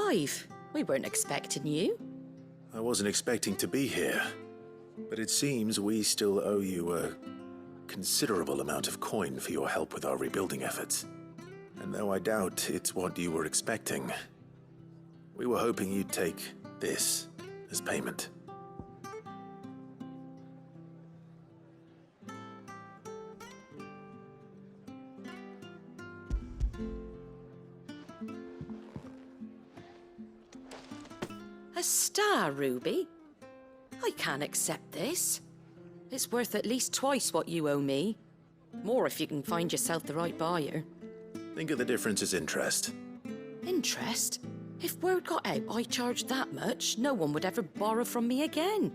Clive, we weren't expecting you. I wasn't expecting to be here, but it seems we still owe you a considerable amount of coin for your help with our rebuilding efforts. And though I doubt it's what you were expecting, we were hoping you'd take this as payment. A star, Ruby? I can't accept this. It's worth at least twice what you owe me. More if you can find yourself the right buyer. Think of the difference as interest. Interest? If word got out I charged that much, no one would ever borrow from me again.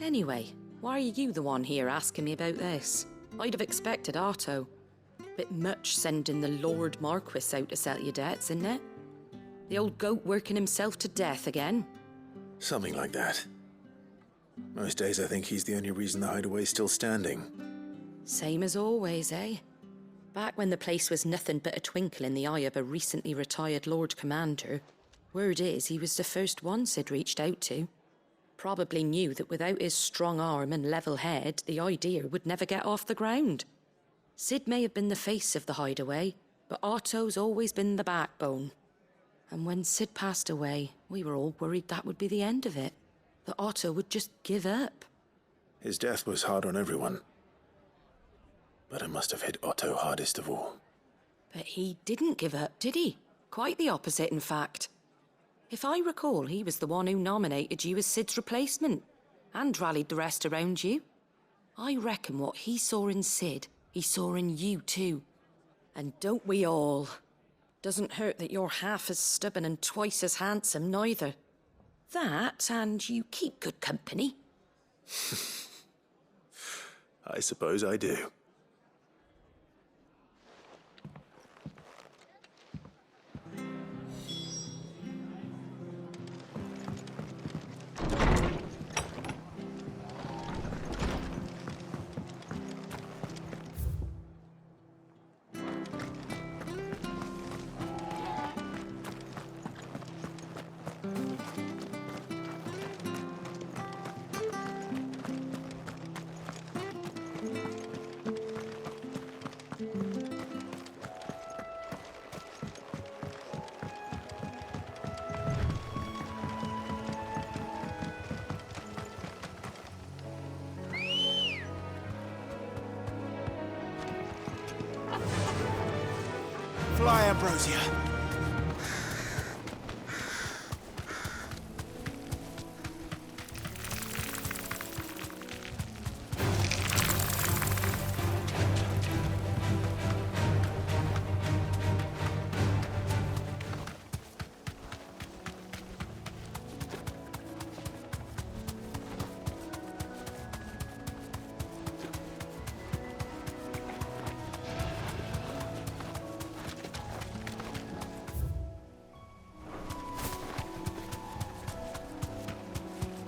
Anyway, why are you the one here asking me about this? I'd have expected Otto. Bit much sending the Lord Marquis out to settle your debts, isn't it? The old goat working himself to death again. Something like that. Most days I think he's the only reason the hideaway's still standing. Same as always, eh? Back when the place was nothing but a twinkle in the eye of a recently retired Lord Commander, word is he was the first one Sid reached out to. Probably knew that without his strong arm and level head, the idea would never get off the ground. Sid may have been the face of the hideaway, but Otto's always been the backbone. And when Sid passed away, we were all worried that would be the end of it. That Otto would just give up. His death was hard on everyone. But it must have hit Otto hardest of all. But he didn't give up, did he? Quite the opposite, in fact. If I recall, he was the one who nominated you as Sid's replacement, and rallied the rest around you. I reckon what he saw in Sid, he saw in you too. And don't we all? Doesn't hurt that you're half as stubborn and twice as handsome, neither. That, and you keep good company. I suppose I do. Fly, Ambrosia.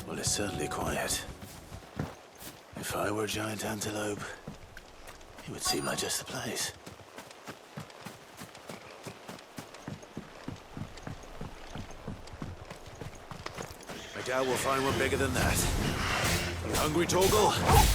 Well, it's certainly quiet. If I were a giant antelope, it would seem like just the place. I doubt we'll find one bigger than that. You hungry, Torgal?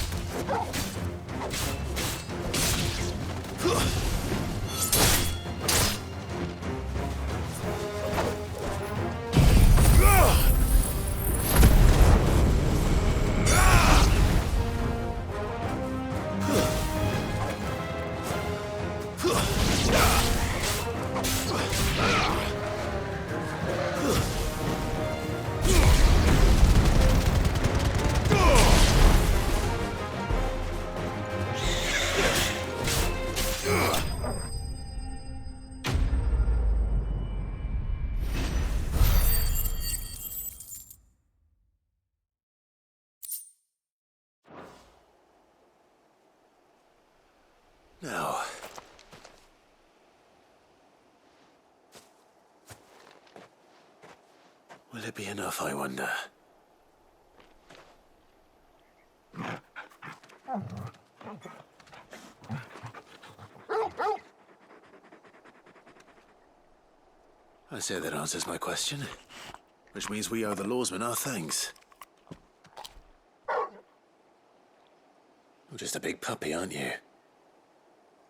Now, will it be enough, I wonder? I say that answers my question. Which means we owe the lawsman our thanks. You're just a big puppy, aren't you?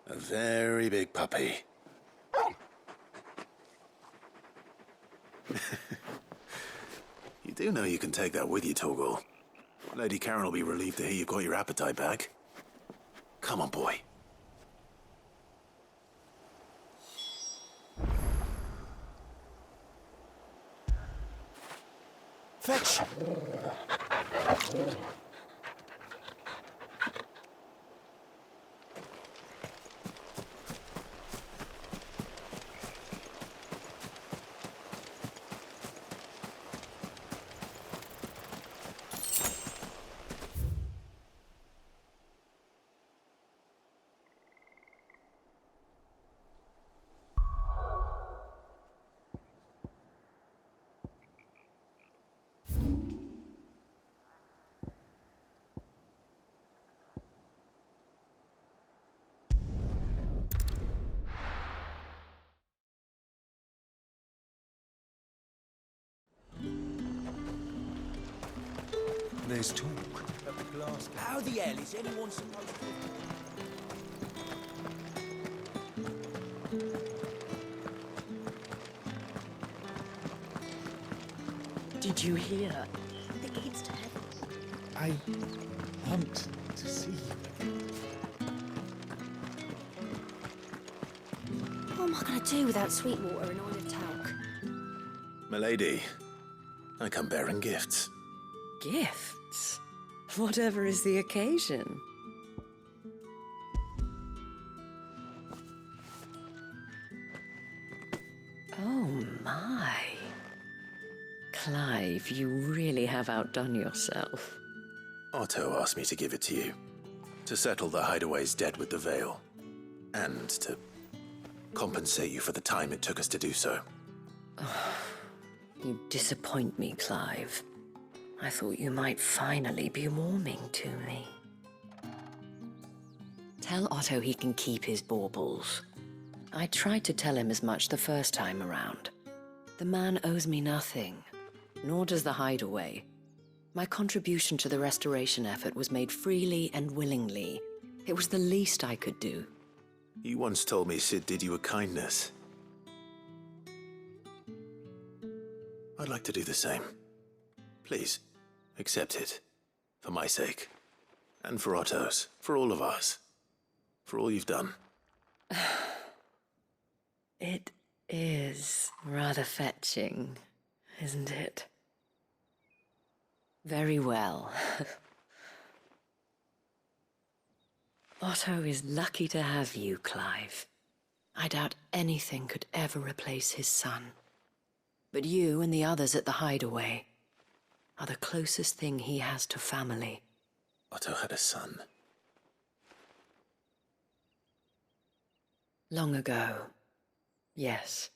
A very big puppy. You do know you can take that with you, Torgal. Lady Karen will be relieved to hear you've got your appetite back. Come on, boy. Fetch! There's talk. How the hell is anyone supposed to... Did you hear? The gates to heaven. I want to see you again. What am I going to do without Sweetwater and Olive Talc? Milady, I come bearing gifts. Gifts? Whatever is the occasion. Oh my. Clive, you really have outdone yourself. Otto asked me to give it to you. To settle the hideaway's debt with the veil. And to compensate you for the time it took us to do so. You disappoint me, Clive. I thought you might finally be warming to me. Tell Otto he can keep his baubles. I tried to tell him as much the first time around. The man owes me nothing, nor does the hideaway. My contribution to the restoration effort was made freely and willingly. It was the least I could do. You once told me Sid did you a kindness. I'd like to do the same. Please, accept it. For my sake. And for Otto's. For all of us. For all you've done. It is rather fetching, isn't it? Very well. Otto is lucky to have you, Clive. I doubt anything could ever replace his son. But you and the others at the hideaway are the closest thing he has to family. Otto had a son. Long ago, yes.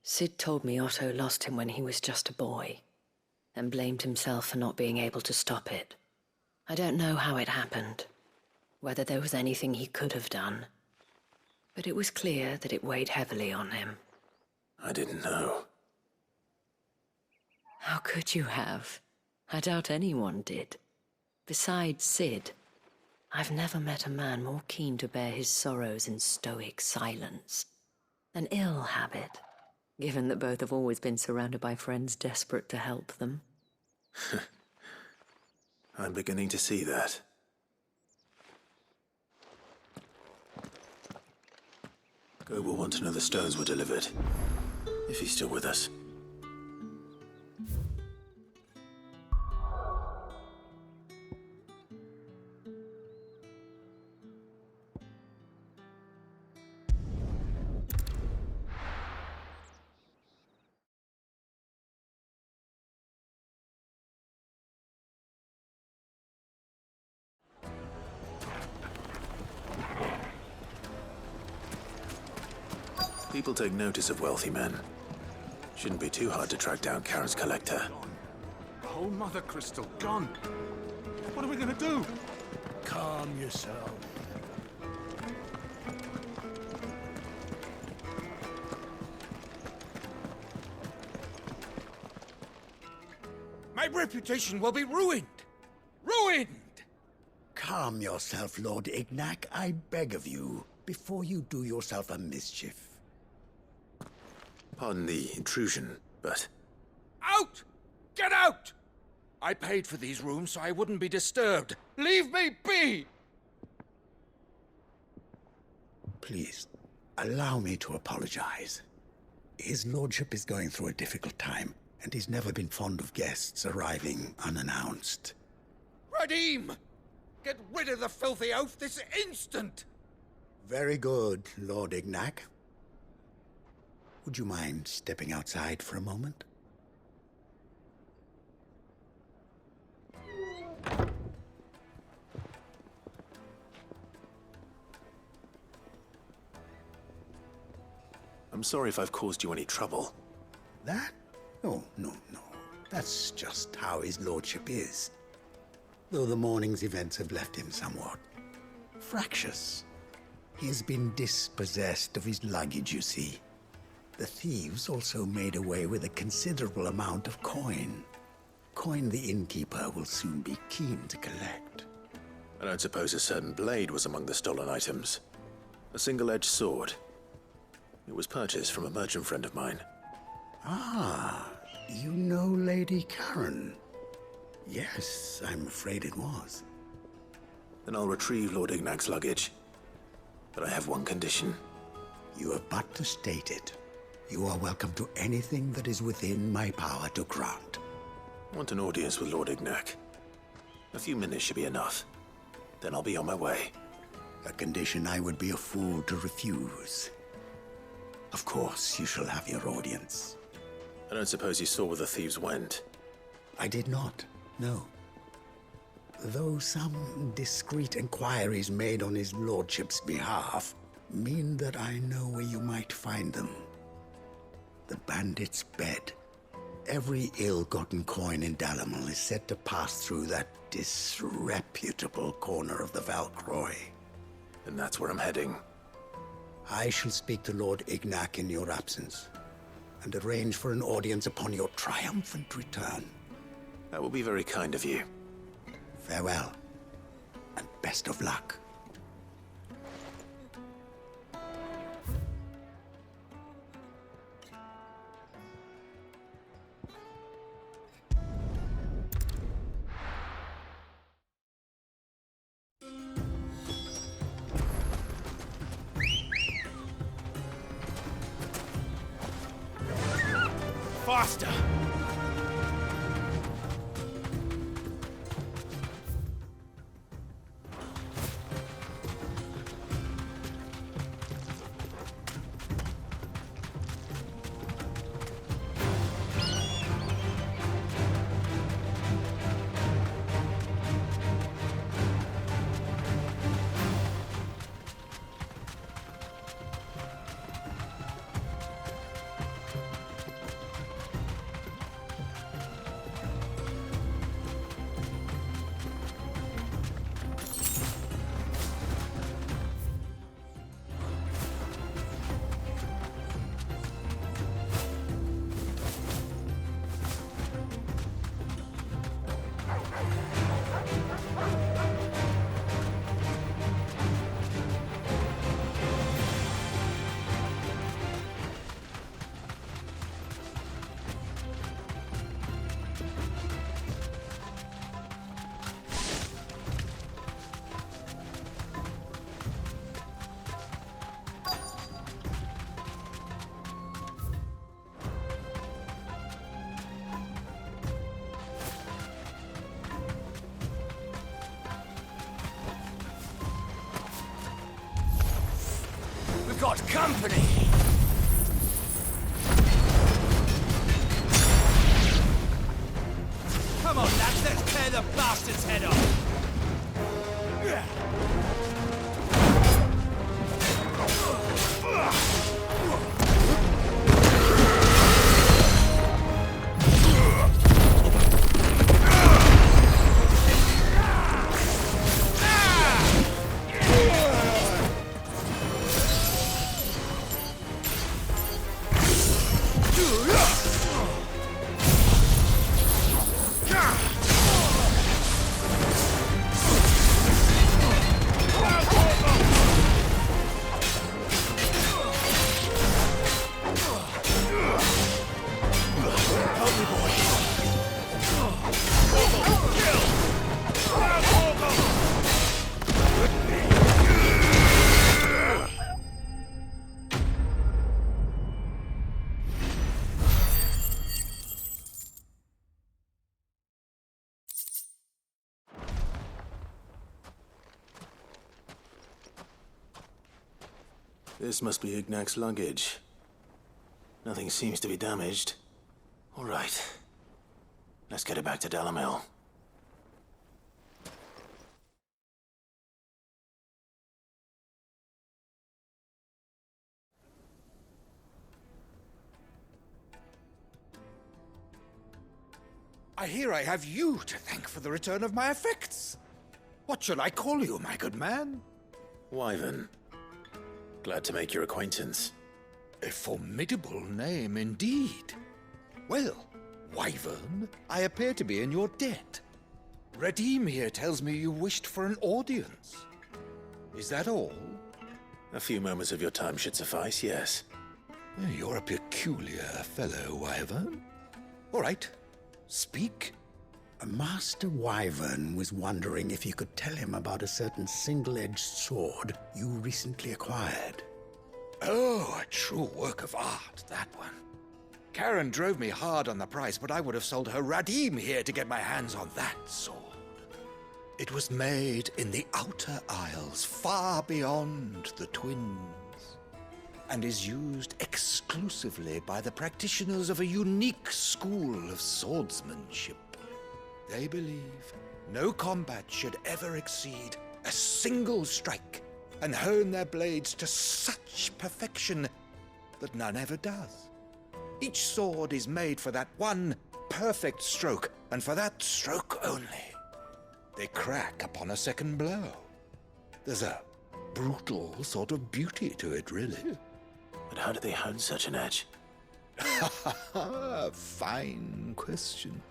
Sid told me Otto lost him when he was just a boy, and blamed himself for not being able to stop it. I don't know how it happened, whether there was anything he could have done, but it was clear that it weighed heavily on him. I didn't know. How could you have? I doubt anyone did. Besides Sid, I've never met a man more keen to bear his sorrows in stoic silence. An ill habit, given that both have always been surrounded by friends desperate to help them. I'm beginning to see that. Go will want to know the stones were delivered. If he's still with us. People take notice of wealthy men. Shouldn't be too hard to track down Karen's collector. Oh, Mother Crystal, gone. What are we gonna do? Calm yourself. My reputation will be ruined! Ruined! Calm yourself, Lord Ignac, I beg of you, before you do yourself a mischief. Pardon the intrusion, but Out! Get out! I paid for these rooms so I wouldn't be disturbed. Leave me be! Please, allow me to apologize. His lordship is going through a difficult time, and he's never been fond of guests arriving unannounced. Radim! Get rid of the filthy oaf this instant! Very good, Lord Ignac. Would you mind stepping outside for a moment? I'm sorry if I've caused you any trouble. That? Oh, no. That's just how his lordship is. Though the morning's events have left him somewhat fractious. He has been dispossessed of his luggage, you see. The thieves also made away with a considerable amount of coin. Coin the innkeeper will soon be keen to collect. I don't suppose a certain blade was among the stolen items. A single-edged sword. It was purchased from a merchant friend of mine. Ah, you know Lady Karen. Yes, I'm afraid it was. Then I'll retrieve Lord Ignac's luggage. But I have one condition. You have but to state it. You are welcome to anything that is within my power to grant. I want an audience with Lord Ignac. A few minutes should be enough. Then I'll be on my way. A condition I would be a fool to refuse. Of course, you shall have your audience. I don't suppose you saw where the thieves went. I did not, no. Though some discreet inquiries made on his lordship's behalf mean that I know where you might find them. The bandit's bed. Every ill-gotten coin in Dalamal is said to pass through that disreputable corner of the Valcroy. And that's where I'm heading. I shall speak to Lord Ignac in your absence, and arrange for an audience upon your triumphant return. That will be very kind of you. Farewell, and best of luck. Faster! We've got company! Come on, lads, let's tear the bastard's head off! This must be Ignac's luggage. Nothing seems to be damaged. All right. Let's get it back to Dalamil. I hear I have you to thank for the return of my effects. What shall I call you, my good man? Wyvern. Glad to make your acquaintance. A formidable name indeed. Well, Wyvern, I appear to be in your debt. Redeem here tells me you wished for an audience. Is that all? A few moments of your time should suffice, yes. You're a peculiar fellow, Wyvern. All right, speak. Master Wyvern was wondering if you could tell him about a certain single-edged sword you recently acquired. Oh, a true work of art, that one. Karen drove me hard on the price, but I would have sold her Radim here to get my hands on that sword. It was made in the Outer Isles, far beyond the Twins, and is used exclusively by the practitioners of a unique school of swordsmanship. They believe no combat should ever exceed a single strike, and hone their blades to such perfection that none ever does. Each sword is made for that one perfect stroke, and for that stroke only. They crack upon a second blow. There's a brutal sort of beauty to it, really. But how do they hone such an edge? Fine question.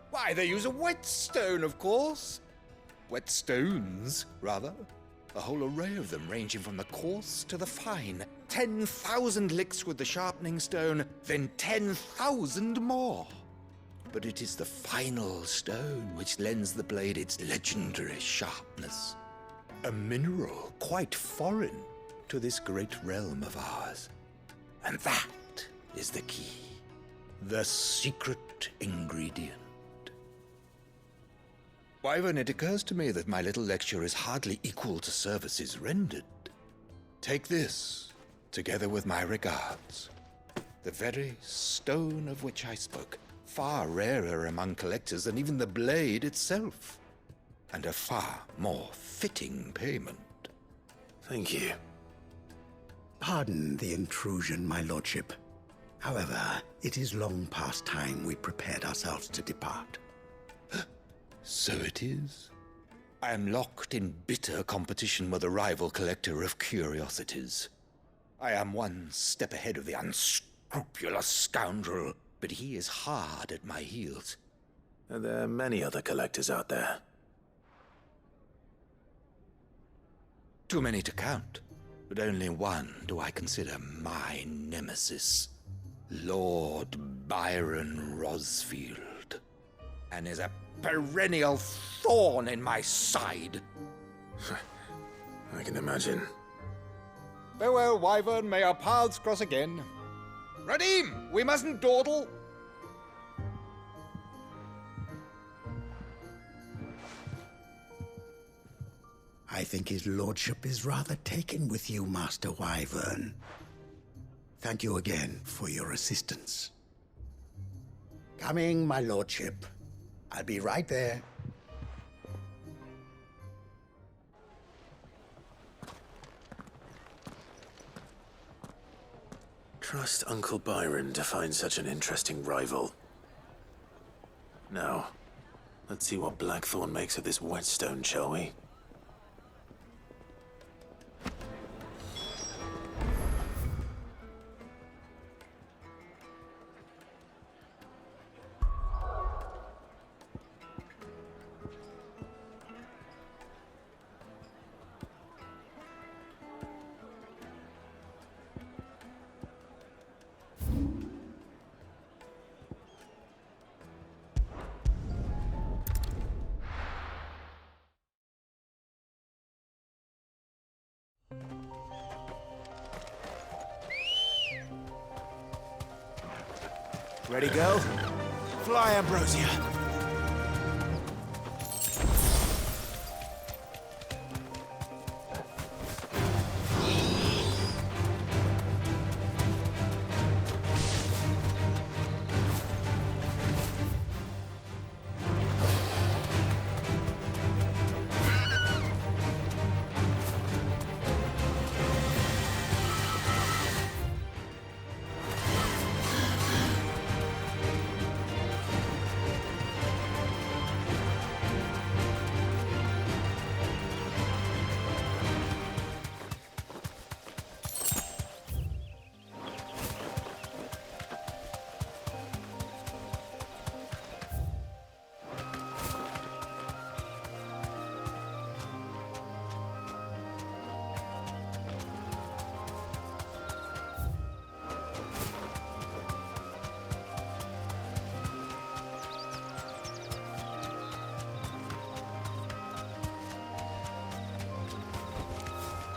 Why, they use a whetstone, of course. Whetstones, rather. A whole array of them, ranging from the coarse to the fine. 10,000 licks with the sharpening stone, then 10,000 more. But it is the final stone which lends the blade its legendary sharpness. A mineral quite foreign to this great realm of ours. And that is the key. The secret ingredient. Wyvern, it occurs to me that my little lecture is hardly equal to services rendered. Take this, together with my regards. The very stone of which I spoke, far rarer among collectors than even the blade itself, and a far more fitting payment. Thank you. Pardon the intrusion, my lordship. However, it is long past time we prepared ourselves to depart. So it is. I am locked in bitter competition with a rival collector of curiosities. I am one step ahead of the unscrupulous scoundrel, but he is hard at my heels. And there are many other collectors out there. Too many to count, but only one do I consider my nemesis. Lord Byron Rosfield. And is a perennial thorn in my side. I can imagine. Farewell, Wyvern. May our paths cross again. Radim, we mustn't dawdle. I think his lordship is rather taken with you, Master Wyvern. Thank you again for your assistance. Coming, my lordship. I'll be right there. Trust Uncle Byron to find such an interesting rival. Now, let's see what Blackthorn makes of this whetstone, shall we? Ready, go? Fly, Ambrosia.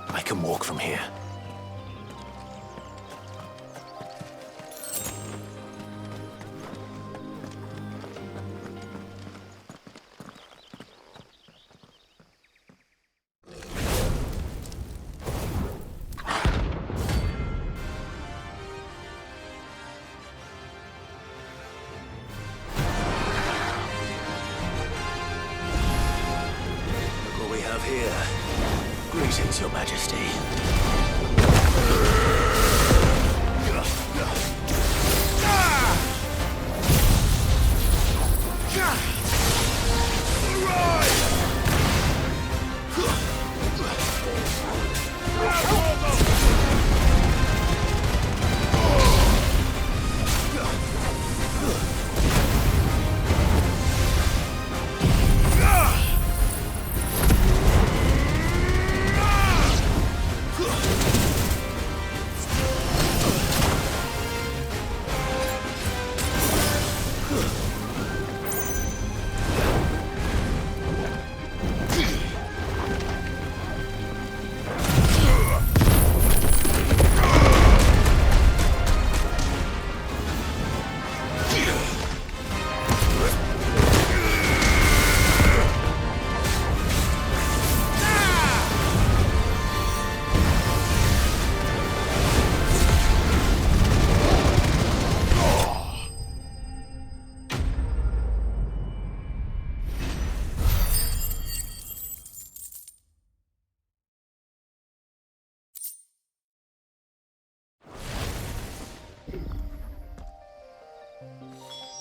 I can walk from here. Here. Greetings, Your Majesty.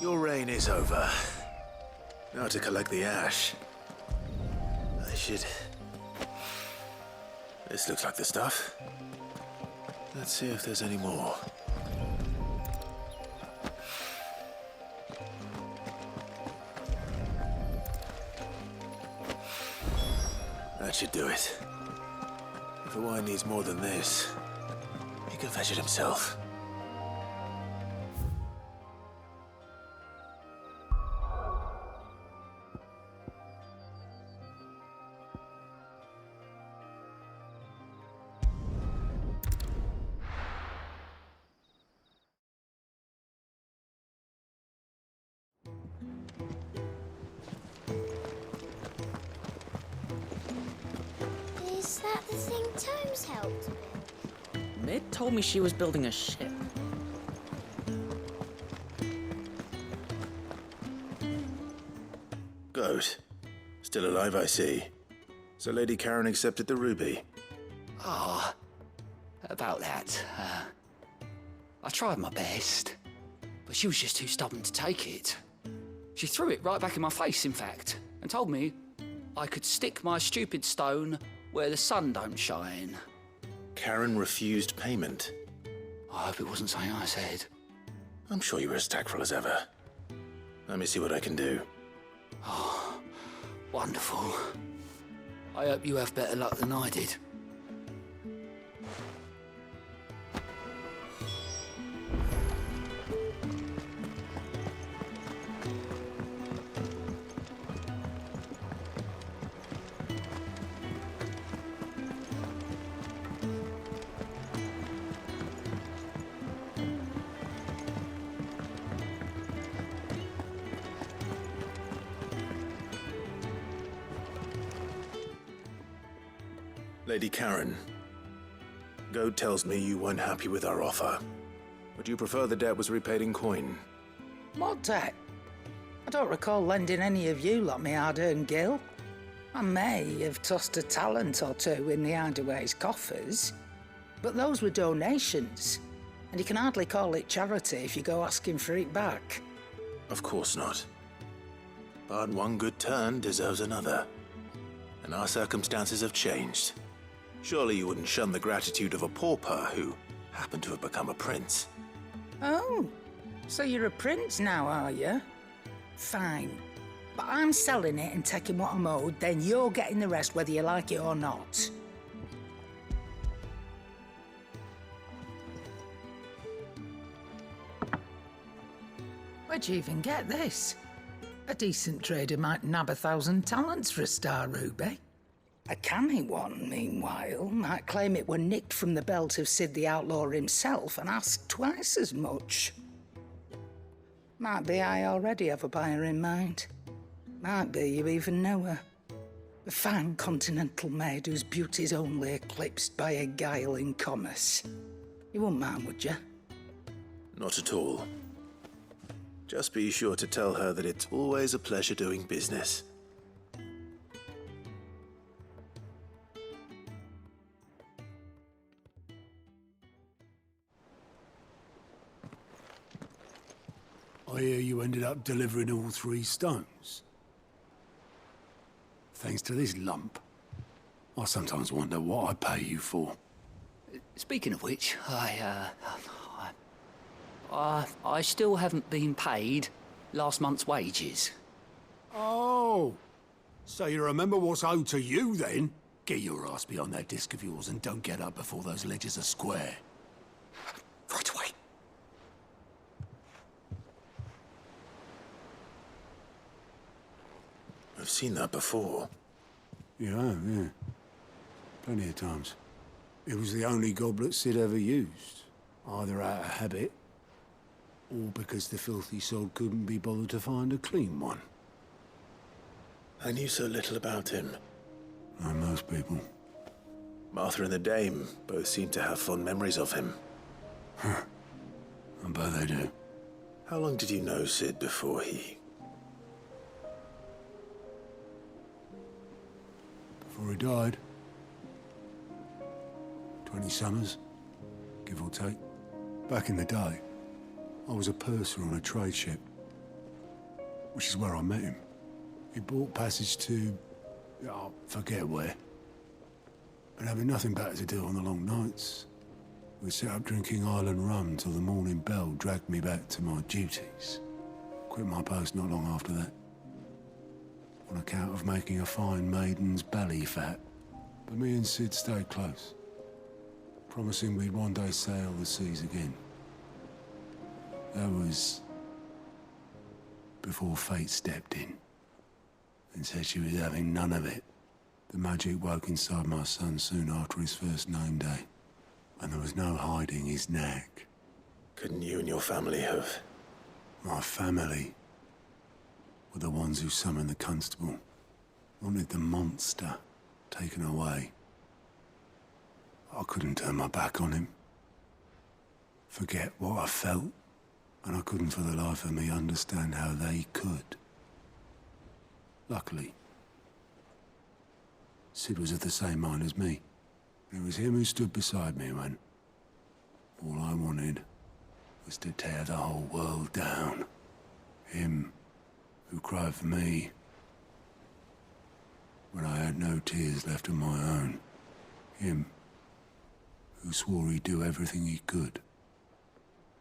Your reign is over. Now to collect the ash. I should... This looks like the stuff. Let's see if there's any more. That should do it. If the wine needs more than this, he can fetch it himself. Is that the thing Tomes helped with? Mid told me she was building a ship. Goat. Still alive, I see. So Lady Karen accepted the ruby. Ah, about that. I tried my best, but she was just too stubborn to take it. She threw it right back in my face, in fact, and told me I could stick my stupid stone where the sun don't shine. Karen refused payment. I hope it wasn't something I said. I'm sure you were as tactful as ever. Let me see what I can do. Oh, wonderful. I hope you have better luck than I did. Lady Karen, Goat tells me you weren't happy with our offer. Would you prefer the debt was repaid in coin? What debt? I don't recall lending any of you lot me hard-earned gil. I may have tossed a talent or two in the Hideaway's coffers, but those were donations, and you can hardly call it charity if you go asking for it back. Of course not. But one good turn deserves another. And our circumstances have changed. Surely you wouldn't shun the gratitude of a pauper who happened to have become a prince. Oh, so you're a prince now, are you? Fine. But I'm selling it and taking what I'm owed, then you're getting the rest whether you like it or not. Where'd you even get this? A decent trader might nab 1,000 talents for a star ruby. A canny one, meanwhile, might claim it were nicked from the belt of Sid the Outlaw himself and ask twice as much. Might be I already have a buyer in mind. Might be you even know her. A fine continental maid whose beauty's only eclipsed by a guile in commerce. You wouldn't mind, would you? Not at all. Just be sure to tell her that it's always a pleasure doing business. I hear you ended up delivering all 3 stones. Thanks to this lump. I sometimes wonder what I pay you for. Speaking of which, I still haven't been paid last month's wages. Oh, so you remember what's owed to you then? Get your ass behind that disc of yours and don't get up before those ledgers are square. Right away. I've seen that before. You have, yeah. Plenty of times. It was the only goblet Sid ever used. Either out of habit, or because the filthy sod couldn't be bothered to find a clean one. I knew so little about him. Like most people. Martha and the Dame both seem to have fond memories of him. I bet they do. How long did you know Sid before he... Before he died. 20 summers, give or take. Back in the day, I was a purser on a trade ship, which is where I met him. He bought passage to... I forget where. And having nothing better to do on the long nights, we sat up drinking island rum till the morning bell dragged me back to my duties. Quit my post not long after that, on account of making a fine maiden's belly fat. But me and Sid stayed close, promising we'd one day sail the seas again. That was before fate stepped in and said she was having none of it. The magic woke inside my son soon after his first name day, and there was no hiding his knack. Couldn't you and your family have... My family were the ones who summoned the constable, wanted the monster taken away. I couldn't turn my back on him, forget what I felt, and I couldn't for the life of me understand how they could. Luckily, Sid was of the same mind as me. It was him who stood beside me when all I wanted was to tear the whole world down. Him who cried for me when I had no tears left of my own. Him who swore he'd do everything he could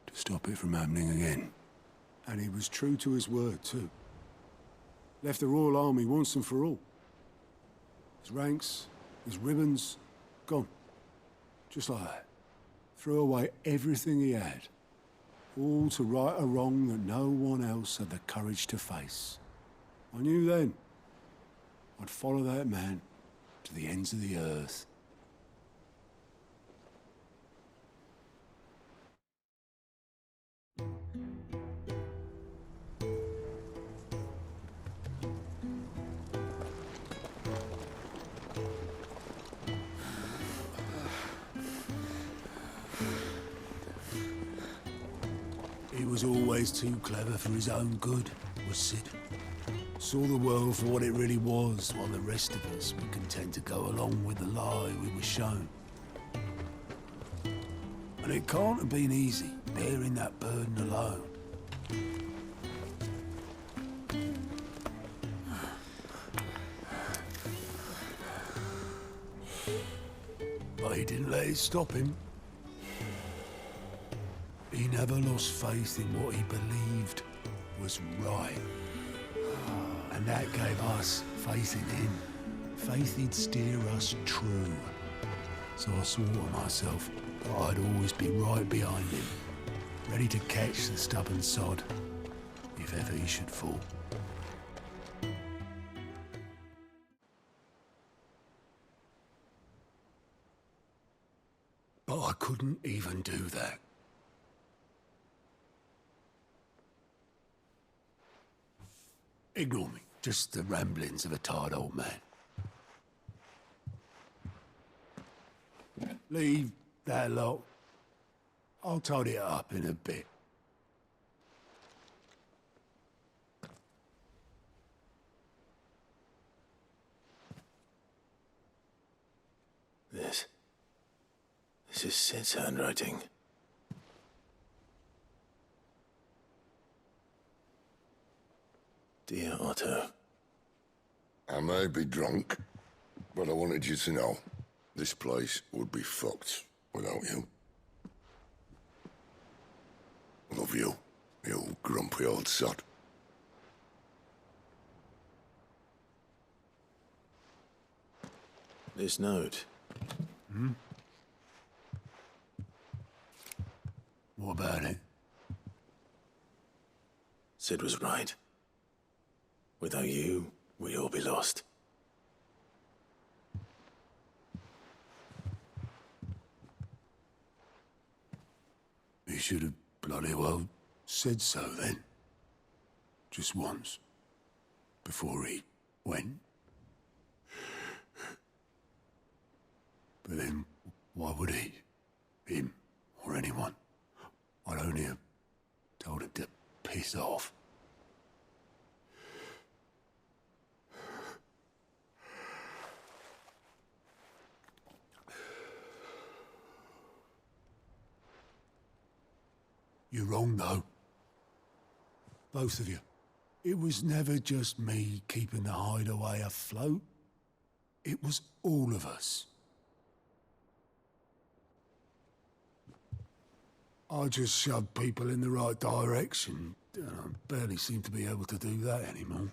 to stop it from happening again. And he was true to his word, too. Left the Royal Army once and for all. His ranks, his ribbons, gone. Just like that. Threw away everything he had. All to right a wrong that no one else had the courage to face. I knew then I'd follow that man to the ends of the earth. He was always too clever for his own good, was Sid. Saw the world for what it really was, while the rest of us were content to go along with the lie we were shown. And it can't have been easy, bearing that burden alone. But he didn't let it stop him. He never lost faith in what he believed was right. And that gave us faith in him. Faith he'd steer us true. So I swore to myself that I'd always be right behind him, ready to catch the stubborn sod if ever he should fall. couldn't even do that. Ignore me. Just the ramblings of a tired old man. Leave that lot. I'll tidy it up in a bit. This is Sid's handwriting. Dear Otto. I may be drunk, but I wanted you to know this place would be fucked without you. Love you, you grumpy old sod. This note. What about it? Sid was right. Without you, we'd all be lost. He should have bloody well said so then. Just once. Before he went. But then, why would he? Him, or anyone? I'd only have told him to piss off. You're wrong, though. Both of you. It was never just me keeping the hideaway afloat. It was all of us. I just shoved people in the right direction. I barely seem to be able to do that anymore.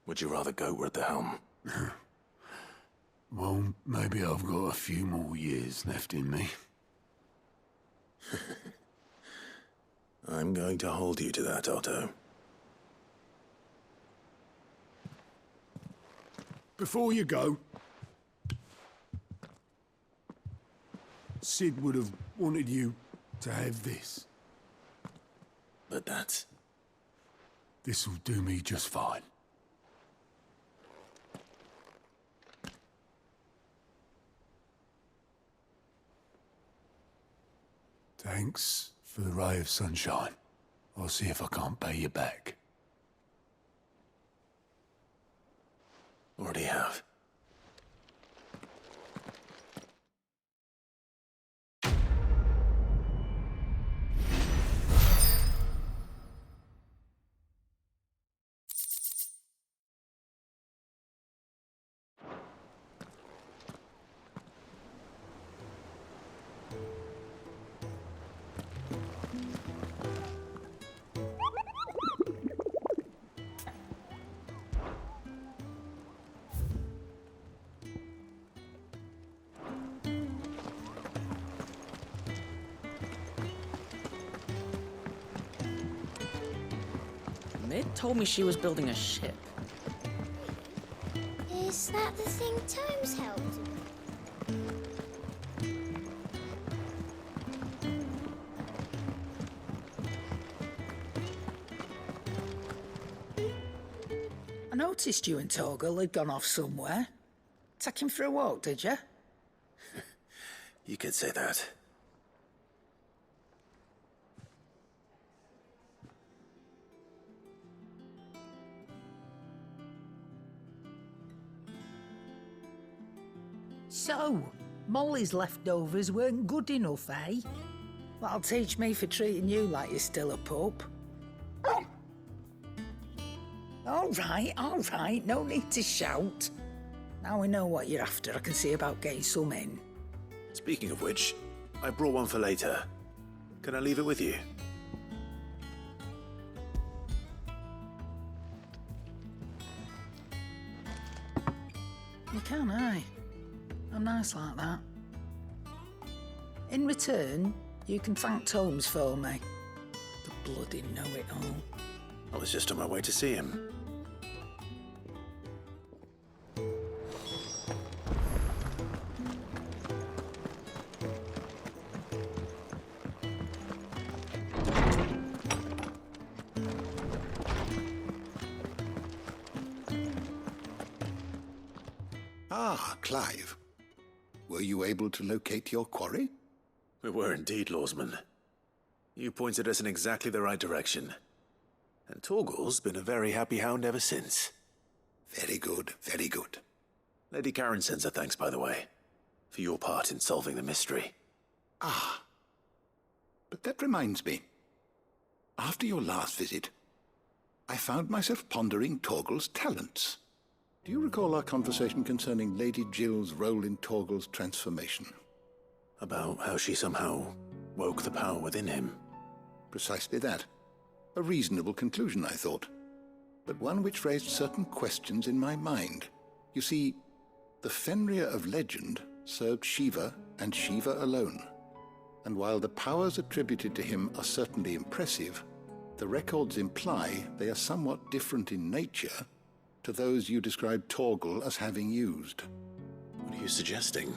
Would you rather go at the helm? Well, maybe I've got a few more years left in me. I'm going to hold you to that, Otto. Before you go, Sid would have wanted you to have this. But that's... This'll do me just fine. Thanks for the ray of sunshine. I'll see if I can't pay you back. Already have. Mid told me she was building a ship. Is that the thing Tomes helped with? I noticed you and Torgal had gone off somewhere. Take him for a walk, did you? You could say that. So, Molly's leftovers weren't good enough, eh? That'll teach me for treating you like you're still a pup. All right, no need to shout. Now we know what you're after, I can see about getting some in. Speaking of which, I brought one for later. Can I leave it with you? You can, aye. I'm nice like that. In return, You can thank Tomes for me. The bloody know-it-all. I was just on my way to see him. Ah, Clive. Were you able to locate your quarry? We were indeed, Lawsman. You pointed us in exactly the right direction. And Torgal's been a very happy hound ever since. Very good, very good. Lady Karen sends her thanks, by the way, for your part in solving the mystery. Ah. But that reminds me. After your last visit, I found myself pondering Torgal's talents. Do you recall our conversation concerning Lady Jill's role in Torgal's transformation? About how she somehow woke the power within him. Precisely that. A reasonable conclusion, I thought, but one which raised certain questions in my mind. You see, the Fenrir of legend served Shiva and Shiva alone, and while the powers attributed to him are certainly impressive, the records imply they are somewhat different in nature to those you described Torgal as having used. What are you suggesting?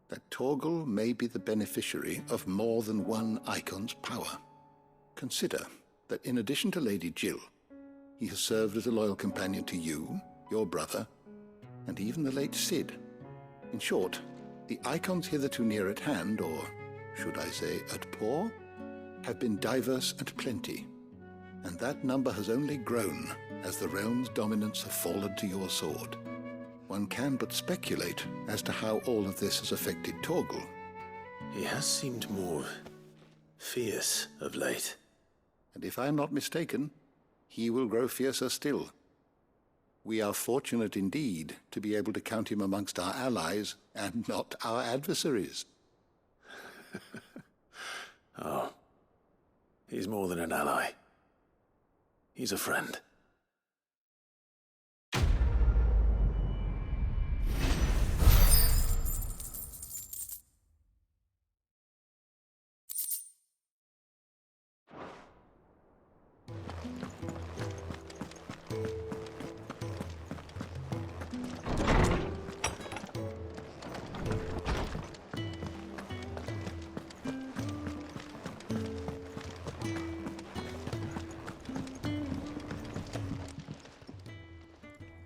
That Torgal may be the beneficiary of more than one icon's power. Consider that in addition to Lady Jill, he has served as a loyal companion to you, your brother, and even the late Cid. In short, the icons hitherto near at hand, or should I say at paw, have been diverse and plenty, and that number has only grown as the realm's dominance have fallen to your sword. One can but speculate as to how all of this has affected Torgal. He has seemed more fierce of late. And if I am not mistaken, he will grow fiercer still. We are fortunate indeed to be able to count him amongst our allies and not our adversaries. Oh, he's more than an ally. He's a friend.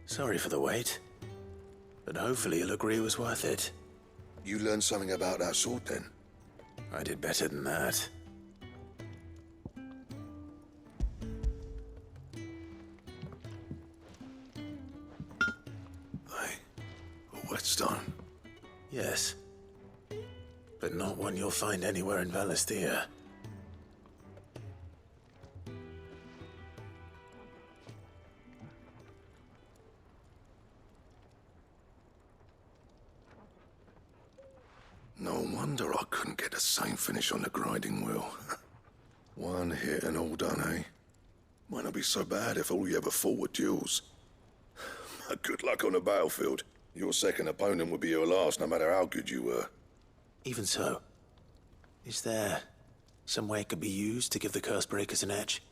Sorry for the wait, but hopefully you'll agree it was worth it. You learned something about that sword, then? I did better than that. A whetstone? Yes, but not one you'll find anywhere in Valisthea. No wonder I couldn't get the same finish on the grinding wheel. One hit and all done, eh? Might not be so bad if all you ever fought were duels. Good luck on the battlefield. Your second opponent would be your last, no matter how good you were. Even so, is there some way it could be used to give the curse breakers an edge?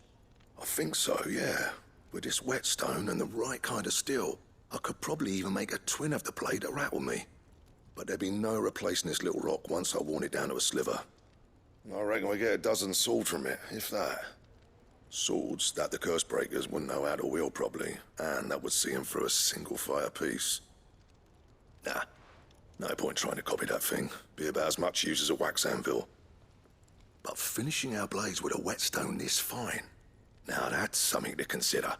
I think so, yeah. With this whetstone and the right kind of steel, I could probably even make a twin of the blade that rattled me. But there'd be no replacing this little rock once I worn it down to a sliver. I reckon we get a dozen swords from it, if that. Swords that the curse breakers wouldn't know how to wield properly, and that would see them through a single fire piece. Nah, no point trying to copy that thing. Be about as much use as a wax anvil. But finishing our blades with a whetstone this fine, now that's something to consider.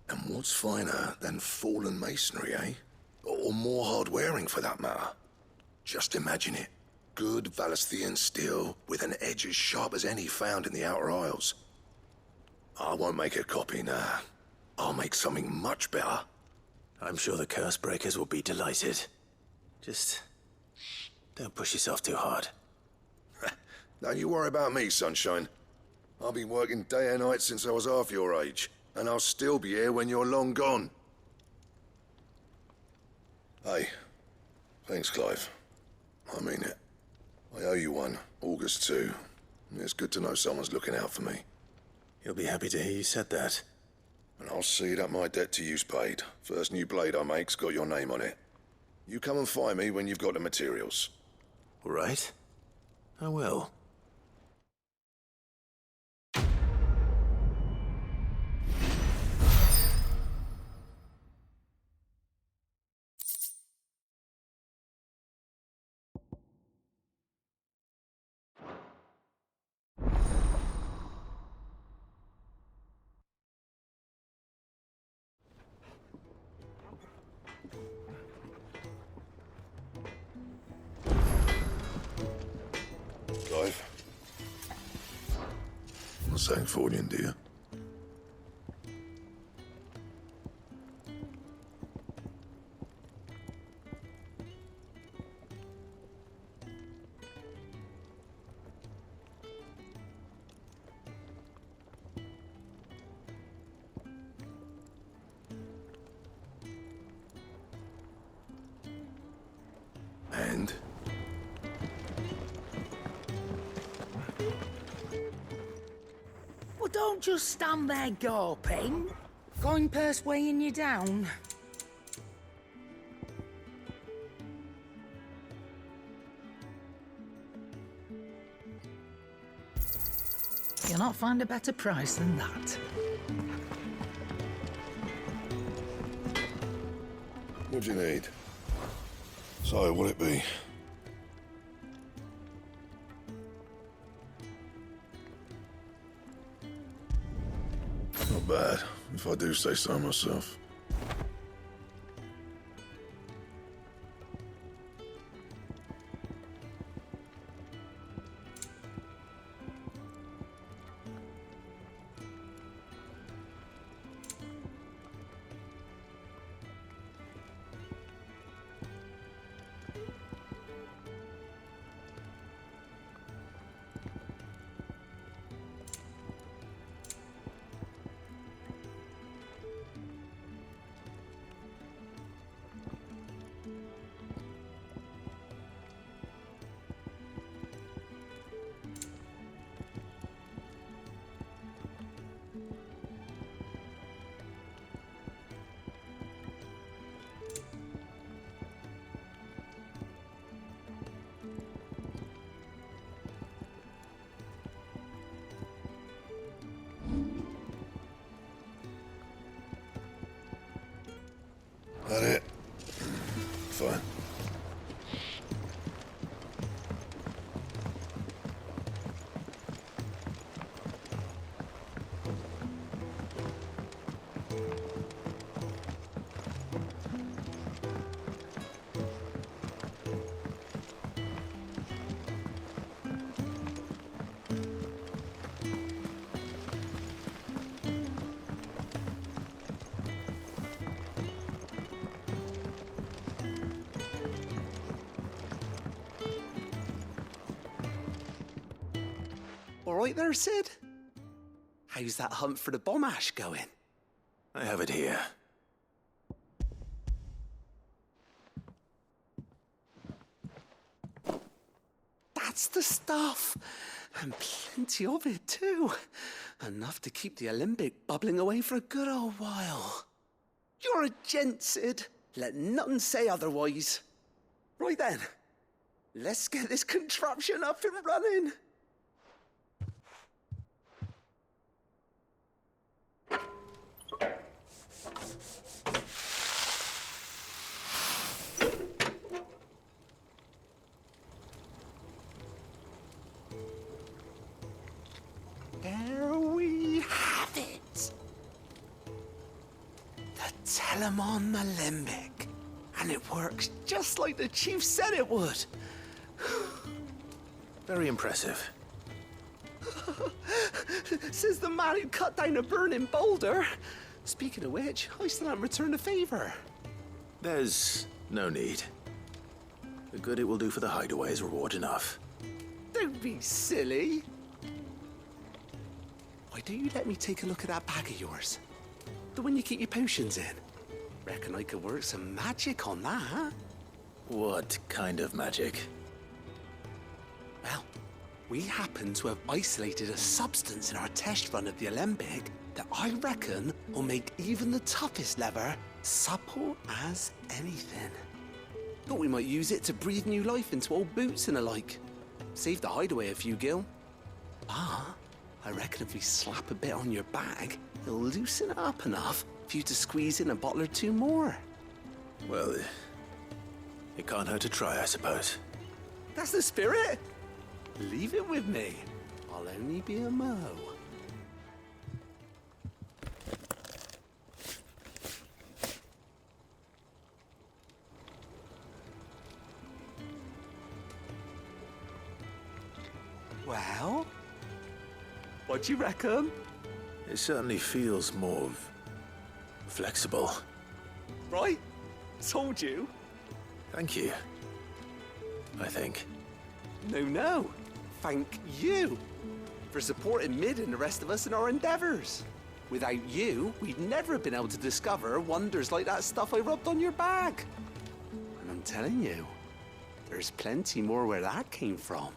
And what's finer than fallen masonry, eh? Or more hard-wearing, for that matter. Just imagine it. Good Valisthean steel with an edge as sharp as any found in the Outer Isles. I won't make a copy, nah. I'll make something much better. I'm sure the curse breakers will be delighted. Just don't push yourself too hard. Don't you worry about me, sunshine. I've been working day and night since I was half your age, and I'll still be here when you're long gone. Hey, thanks, Clive. I mean it. I owe you one, August 2. It's good to know someone's looking out for me. He'll be happy to hear you said that. And I'll see that my debt to you's paid. First new blade I make's got your name on it. You come and find me when you've got the materials. All right. I will. Clive. Not saying for you, dear. And? Well, don't just stand there gawping. Coin purse weighing you down. You'll not find a better price than that. What do you need? So, what'll it be? Not bad, if I do say so myself. That it? Fine. All right there, Sid? How's that hunt for the bomb ash going? I have it here. That's the stuff. And plenty of it, too. Enough to keep the Olympic bubbling away for a good old while. You're a gent, Sid. Let nothing say otherwise. Right then, let's get this contraption up and running. There we have it. The Telemon Alembic. And it works just like the chief said it would. Very impressive. Says the man who cut down a burning boulder. Speaking of which, I still haven't returned the favor. There's no need. The good it will do for the hideaway is reward enough. Don't be silly. Why don't you let me take a look at that bag of yours? The one you keep your potions in. Reckon I could work some magic on that. What kind of magic? We happen to have isolated a substance in our test run of the Alembic that I reckon will make even the toughest lever supple as anything. Thought we might use it to breathe new life into old boots and the like. Save the hideaway a few gil. Ah, I reckon if we slap a bit on your bag, it'll loosen it up enough for you to squeeze in a bottle or two more. Well, it can't hurt to try, I suppose. That's the spirit. Leave it with me. I'll only be a mo. Well, what do you reckon? It certainly feels more flexible. Right? Told you. Thank you. I think. No. Thank you for supporting Mid and the rest of us in our endeavors. Without you, we'd never have been able to discover wonders like that stuff I rubbed on your bag. And I'm telling you, there's plenty more where that came from.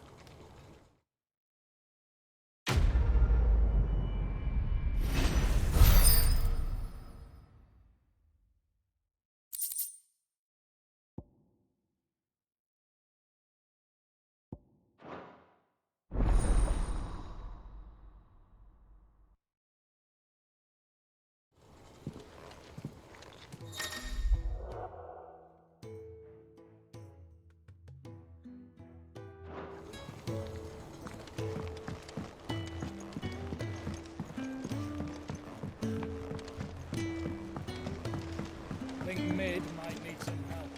I think Mid might need some help.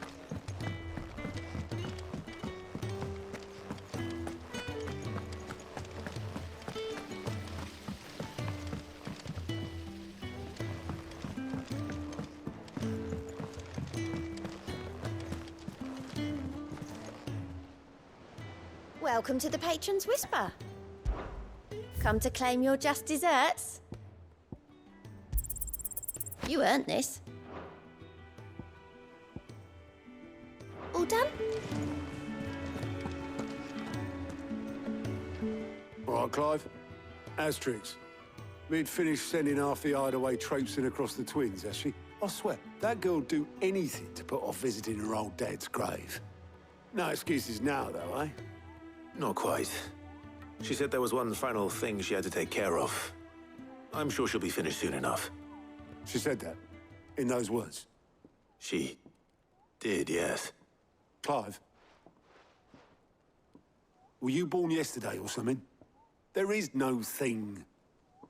Welcome to the Patron's Whisper. Come to claim your just desserts? You earned this. All done? All right, Clive. Asterix. Mid finished sending half the hideaway traipsing across the twins, has she? I swear, that girl'd do anything to put off visiting her old dad's grave. No excuses now, though, eh? Not quite. She said there was one final thing she had to take care of. I'm sure she'll be finished soon enough. She said that? In those words? She did, yes. Clive? Were you born yesterday or something? There is no thing.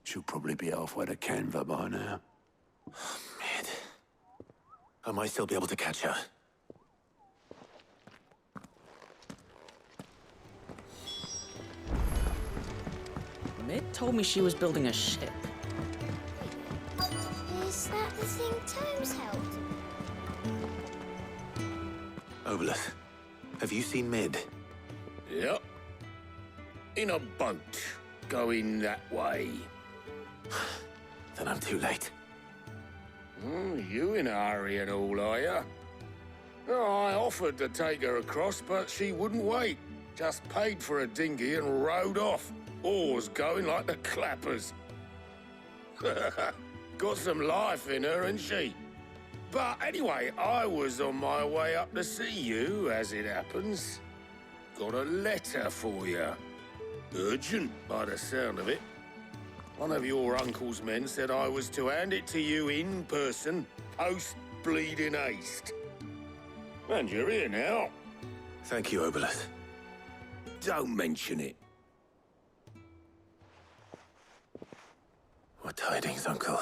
She'll probably be halfway to Canva by now. Mid. I might still be able to catch her. Mid told me she was building a ship. Is that the thing Tomes helped? Obelus, have you seen Mid? Yep. In a boat, going that way. Then I'm too late. You in a hurry and all, are you? Oh, I offered to take her across, but she wouldn't wait. Just paid for a dinghy and rowed off. Oars going like the clappers. Got some life in her, ain't she? But anyway, I was on my way up to see you, as it happens. Got a letter for you. Urgent, by the sound of it. One of your uncle's men said I was to hand it to you in person, post-bleeding haste. And you're here now. Thank you, Obelus. Don't mention it. What tidings, Uncle?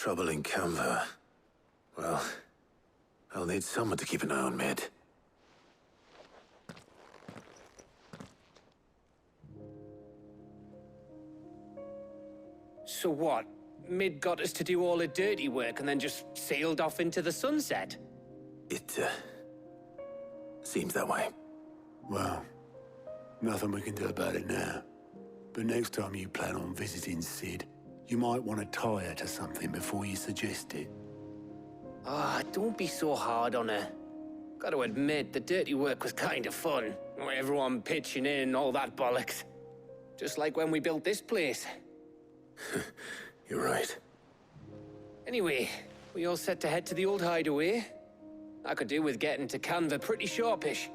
Trouble in Canva. Well, I'll need someone to keep an eye on Mid. So what? Mid got us to do all the dirty work and then just sailed off into the sunset? It, seems that way. Well, nothing we can do about it now. But next time you plan on visiting Sid, you might want to tie her to something before you suggest it. Ah, don't be so hard on her. Got to admit, the dirty work was kind of fun. Everyone pitching in and all that bollocks. Just like when we built this place. You're right. Anyway, we all set to head to the old hideaway. I could do with getting to Canva pretty sharpish.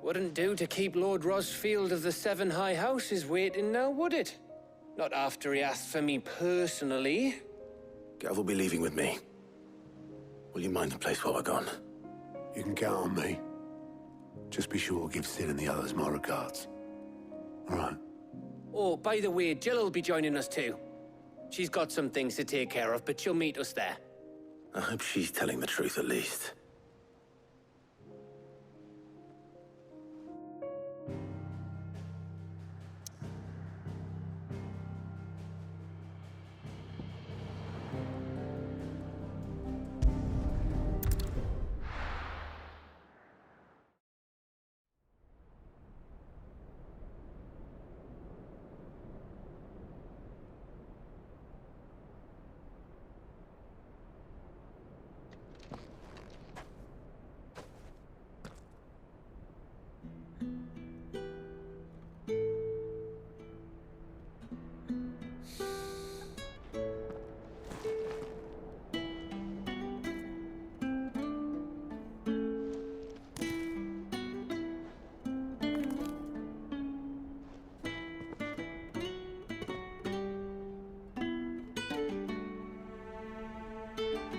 Wouldn't do to keep Lord Rosfield of the Seven High Houses waiting now, would it? Not after he asked for me personally. Gav will be leaving with me. Will you mind the place while we're gone? You can count on me. Just be sure to give Sid and the others my regards. All right. Oh, by the way, Jill will be joining us too. She's got some things to take care of, but she'll meet us there. I hope she's telling the truth at least.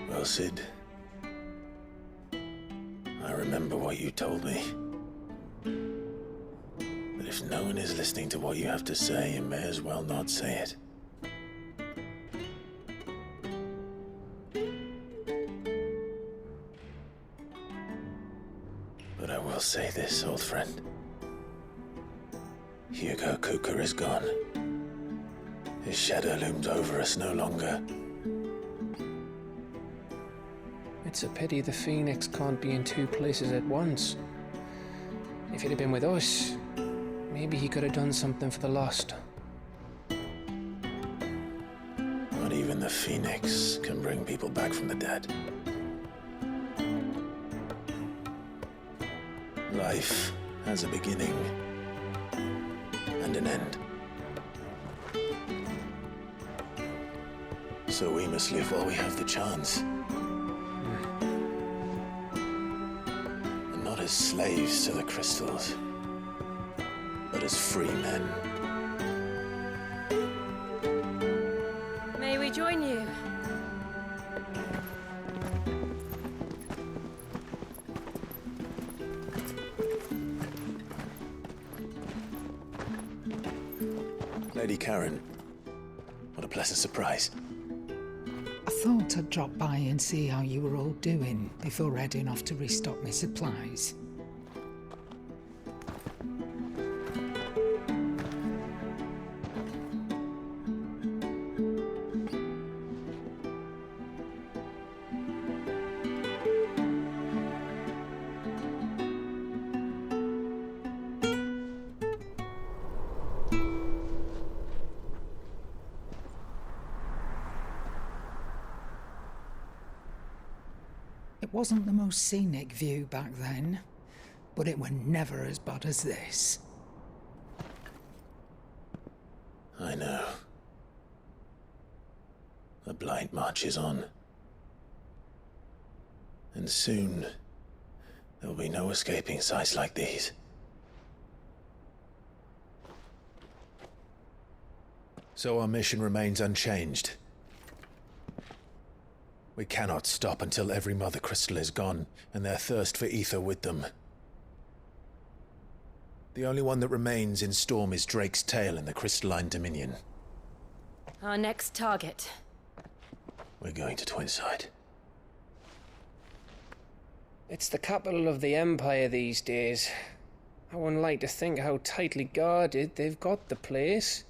Well, Sid, I remember what you told me. That if no one is listening to what you have to say, you may as well not say it. But I will say this, old friend. Hugo Cooker is gone. His shadow looms over us no longer. It's a pity the Phoenix can't be in two places at once. If he'd have been with us, maybe he could have done something for the lost. Not even the Phoenix can bring people back from the dead. Life has a beginning and an end. So we must live while we have the chance. Not as slaves to the crystals, but as free men. May we join you? Lady Karen, what a pleasant surprise. I thought I'd drop by and see how you were all doing before heading off to restock my supplies. It wasn't the most scenic view back then, but it were never as bad as this. I know. The blight marches on. And soon, there'll be no escaping sights like these. So our mission remains unchanged. We cannot stop until every Mother Crystal is gone, and their thirst for ether with them. The only one that remains in Storm is Drake's tail in the Crystalline Dominion. Our next target. We're going to Twinside. It's the capital of the Empire these days. I wouldn't like to think how tightly guarded they've got the place.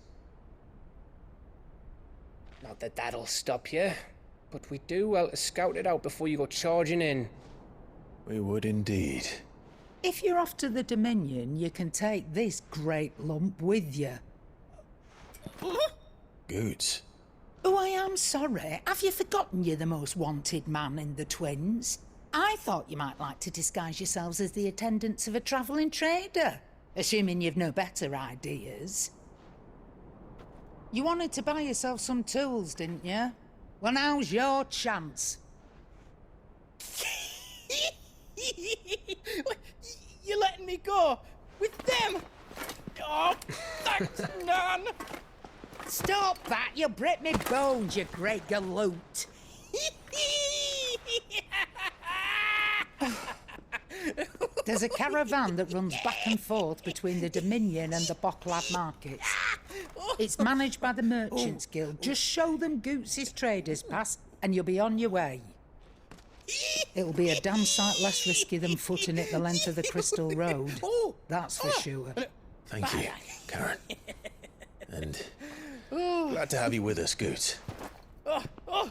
Not that that'll stop you, but we do well to scout it out before you go charging in. We would indeed. If you're off to the Dominion, you can take this great lump with you. Goods. Oh, I am sorry. Have you forgotten you're the most wanted man in the Twins? I thought you might like to disguise yourselves as the attendants of a travelling trader, assuming you've no better ideas. You wanted to buy yourself some tools, didn't you? Well, now's your chance. You're letting me go? With them? Oh, thanks, Nan! Stop that! You'll break me bones, you great galoot! There's a caravan that runs back and forth between the Dominion and the Bocklad markets. It's managed by the Merchants Guild. Just show them Goots' traders pass and you'll be on your way. It'll be a damn sight less risky than footing it the length of the Crystal Road. That's for sure. Thank you, Karen. And glad to have you with us, Goots.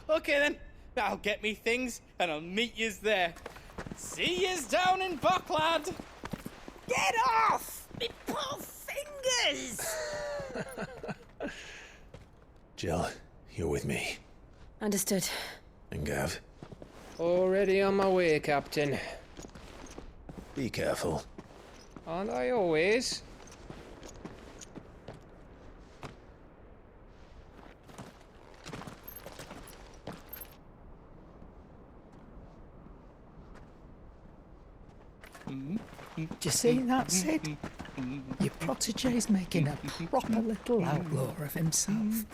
Okay then. I'll get me things and I'll meet yous there. See yous down in Bocklad. Get off! Me poor fingers! Jill, you're with me. Understood. And Gav? Already on my way, Captain. Be careful. Aren't I always? Do you see that, Sid? Your protege's making a proper little outlaw of himself.